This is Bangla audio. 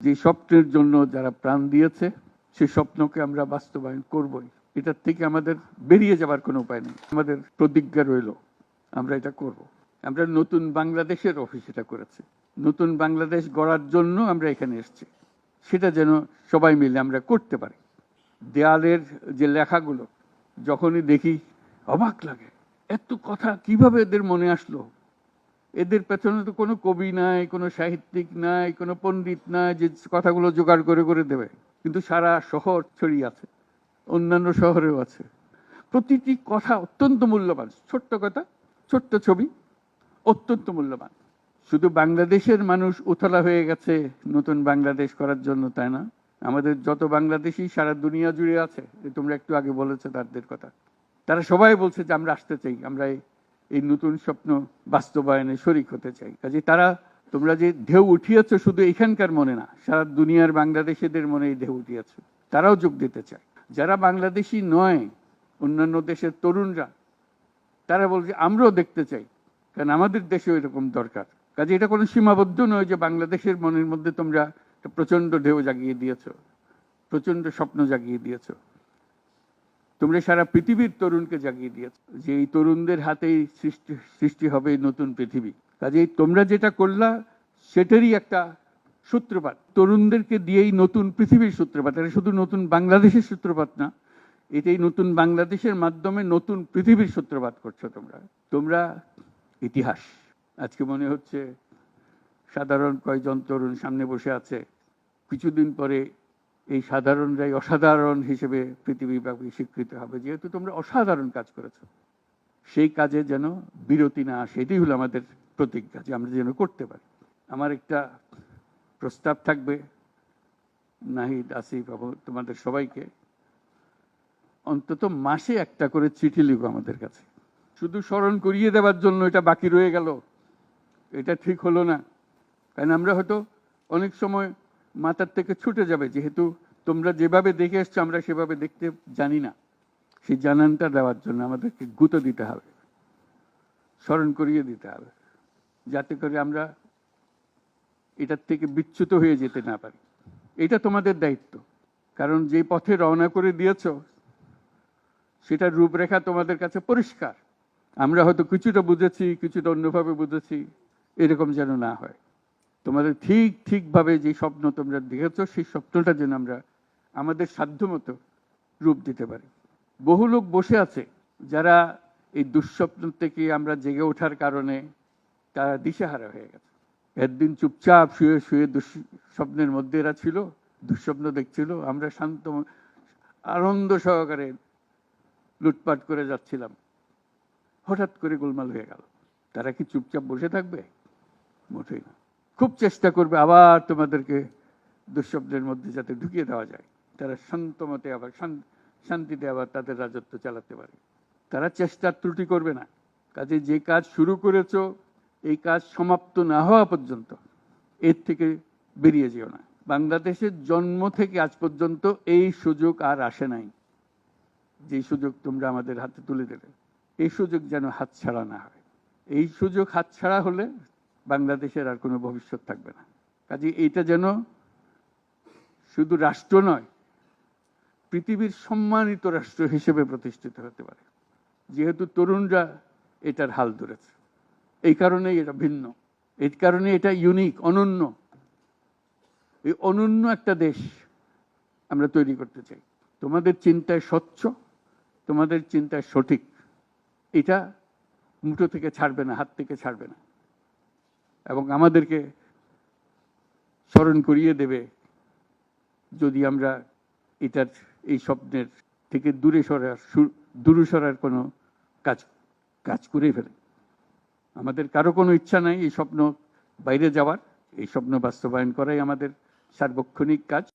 যে স্বপ্নের জন্য যারা প্রাণ দিয়েছে সেই স্বপ্নকে আমরা বাস্তবায়ন করবই। এটার থেকে আমাদের বেরিয়ে যাবার কোনো উপায় নেই। আমাদের প্রতিজ্ঞা রইল আমরা এটা করব। আমরা নতুন বাংলাদেশের অফিস এটা করেছি। নতুন বাংলাদেশ গড়ার জন্য আমরা এখানে এসেছি, সেটা যেন সবাই মিলে আমরা করতে পারি। দেয়ালের যে লেখাগুলো যখনই দেখি অবাক লাগে, এত কথা কিভাবে এদের মনে আসলো। এদের পেছনে তো কোনো কবি নাই, কোনো সাহিত্যিক নাই, কোনো পণ্ডিত নাই যে কথাগুলো জোগাড় করে করে দেবে, কিন্তু সারা শহর ছড়িয়ে আছে, অন্যান্য শহরেও আছে। প্রতিটি কথা অত্যন্ত মূল্যবান, ছোট্ট কথা, ছোট্ট ছবি, অত্যন্ত মূল্যবান। শুধু বাংলাদেশের মানুষ উতলা হয়ে গেছে নতুন বাংলাদেশ করার জন্য, তাই না? আমাদের যত বাংলাদেশি সারা দুনিয়া জুড়ে আছে, তোমরা একটু আগে বলেছো তাদের কথা, তারা সবাই বলছে যে আমরা আসতে চাই, আমরা এই নতুন স্বপ্ন বাস্তবায়নে শরিক হতে চাই। কাজে তারা, তোমরা যে ঢেউ উঠিয়েছ শুধু এখানকার মনে না, সারা দুনিয়ার বাংলাদেশিদের মনে এই ঢেউ উঠিয়েছে, তারাও যোগ দিতে চায়। যারা বাংলাদেশি নয়, অন্যান্য দেশের তরুণরা, তারা বলছে আমরাও দেখতে চাই, কারণ আমাদের দেশেও এরকম দরকার। কাজে এটা কোনো সীমাবদ্ধ নয় যে বাংলাদেশের মনের মধ্যে তোমরা প্রচন্ড ঢেউ জাগিয়ে দিয়েছ, প্রচন্ড স্বপ্ন জাগিয়ে দিয়েছ। তোমরা সারা পৃথিবীর তরুণকে জাগিয়ে দিয়েছ যে এই তরুণদের হাতেই সৃষ্টি হবে নতুন পৃথিবী। কাজেই তোমরা যেটা করলা সেটারই একটা সূত্রপাত, তরুণদেরকে দিয়েই নতুন পৃথিবীর সূত্রপাত। এটা শুধু নতুন বাংলাদেশের সূত্রপাত না, এটাই নতুন বাংলাদেশের মাধ্যমে নতুন পৃথিবীর সূত্রপাত করছো তোমরা। তোমরা ইতিহাস। আজকে মনে হচ্ছে সাধারণ কয়েকজন তরুণ সামনে বসে আছে, কিছুদিন পরে এই সাধারণরাই অসাধারণ হিসেবে পৃথিবীব্যাপী স্বীকৃত হবে, যেহেতু তোমরা অসাধারণ কাজ করেছো। সেই কাজে যেন বিরতি না আসে, এটাই হলো আমাদের প্রতিজ্ঞা, যে আমরা যেন করতে পারি। আমার একটা প্রস্তাব থাকবে, নাহিদ, আসিফ এবং তোমাদের সবাইকে, অন্তত মাসে একটা করে চিঠি লিখো আমাদের কাছে, শুধু স্মরণ করিয়ে দেওয়ার জন্য এটা বাকি রয়ে গেল, এটা ঠিক হলো না। কারণ আমরা হয়তো অনেক সময় মাথার থেকে ছুটে যাবে, যেহেতু তোমরা যেভাবে দেখে এসছো আমরা সেভাবে দেখতে জানি না। সেই জানানটা দেওয়ার জন্য আমাদেরকে গুঁতো দিতে হবে, স্মরণ করিয়ে দিতে হবে, যাতে করে আমরা এটার থেকে বিচ্যুত হয়ে যেতে না পারি। এটা তোমাদের দায়িত্ব, কারণ যে পথে রওনা করে দিয়েছ সেটার রূপরেখা তোমাদের কাছে পরিষ্কার। আমরা হয়তো কিছুটা বুঝেছি, কিছুটা অন্যভাবে বুঝেছি, এরকম যেন না হয়। তোমাদের ঠিকভাবে যে স্বপ্ন তোমরা দেখেছো সেই স্বপ্নটা যেন আমরা আমাদের সাধ্যমতো রূপ দিতে পারি। বহু লোক বসে আছে যারা এই দুঃস্বপ্ন থেকে আমরা জেগে ওঠার কারণে তারা দিশেহারা হয়ে গেছে। একদিন চুপচাপ শুয়ে শুয়ে দুঃস্বপ্নের মধ্যে এরা ছিল, দুঃস্বপ্ন দেখছিল, আমরা শান্ত আনন্দ সহকারে লুটপাট করে যাচ্ছিলাম, হঠাৎ করে গোলমাল হয়ে গেল। তারা কি চুপচাপ বসে থাকবে? মোটেই না। খুব চেষ্টা করবে আবার তোমাদেরকে দুঃস্বপ্নের মধ্যে যাতে ঢুকিয়ে দেওয়া যায়, তারা শান্তমতে আবার শান্তিতে আবার তাদের রাজত্ব চালাতে পারে। তারা চেষ্টার ত্রুটি করবে না। কাজে যে কাজ শুরু করেছ এই কাজ সমাপ্ত না হওয়া পর্যন্ত এর থেকে বেরিয়ে যেও না। বাংলাদেশের জন্ম থেকে আজ পর্যন্ত এই সুযোগ আর আসে নাই, যে সুযোগ তোমরা আমাদের হাতে তুলে দেবে। এই সুযোগ যেন হাতছাড়া না হয়। এই সুযোগ হাতছাড়া হলে বাংলাদেশের আর কোনো ভবিষ্যৎ থাকবে না। কাজে এইটা যেন শুধু রাষ্ট্র নয়, পৃথিবীর সম্মানিত রাষ্ট্র হিসেবে প্রতিষ্ঠিত হতে পারে, যেহেতু তরুণরা এটার হাল ধরেছে। এই কারণেই এটা ভিন্ন, এই কারণে এটা ইউনিক, অনন্য। এই অনন্য একটা দেশ আমরা তৈরি করতে চাই। তোমাদের চিন্তায় স্বচ্ছ, তোমাদের চিন্তায় সঠিক, এটা মুঠো থেকে ছাড়বে না, হাত থেকে ছাড়বে না, এবং আমাদেরকে স্মরণ করিয়ে দেবে যদি আমরা এটার এই স্বপ্নের থেকে দূরে সরার কোনো কাজ করে ফেলে। আমাদের কারো কোনো ইচ্ছা নাই এই স্বপ্ন বাইরে যাওয়ার, এই স্বপ্ন বাস্তবায়ন করাই আমাদের সার্বক্ষণিক কাজ।